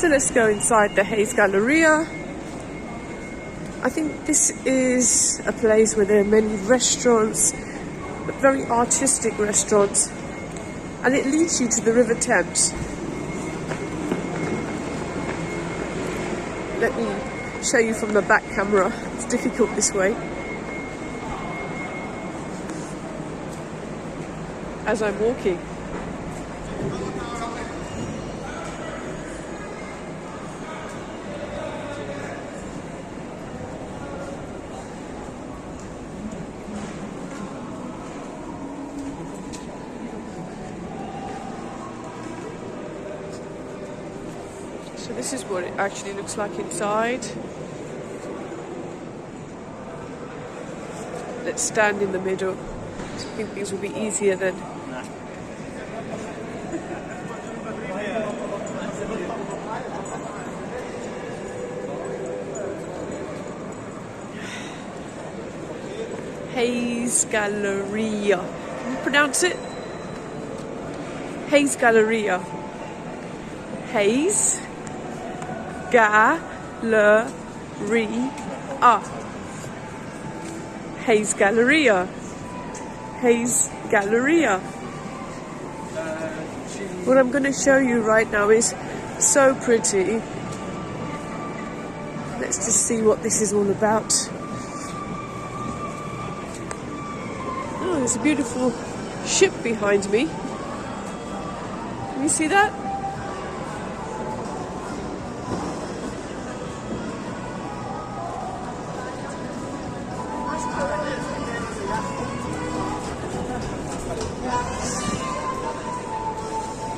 So let's go inside the Hayes Galleria. I think this is a place where there are many restaurants, but very artistic restaurants, and it leads you to the River Thames. Let me show you from the back camera. It's difficult this way. As I'm walking. So this is what it actually looks like inside. Let's stand in the middle. I think things will be easier then. Hayes Galleria. Can you pronounce it? Hayes Galleria. Hayes Galleria. Hayes Galleria. Hayes Galleria. What I'm going to show you right now is so pretty. Let's just see what this is all about. Oh, there's a beautiful ship behind me. Can you see that?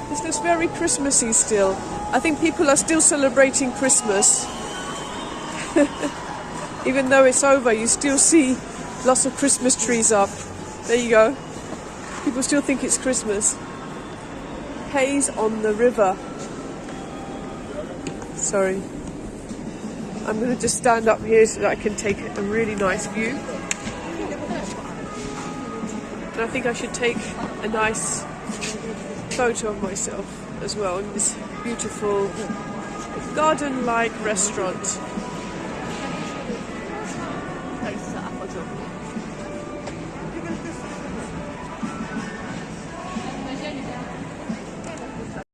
This looks very Christmassy still. I think people are still celebrating Christmas. Even though it's over, you still see lots of Christmas trees up. There you go. People still think it's Christmas. Hayes on the river. Sorry. I'm going to just stand up here so that I can take a really nice view. And I think I should take a nice photo of myself as well in this beautiful garden-like restaurant.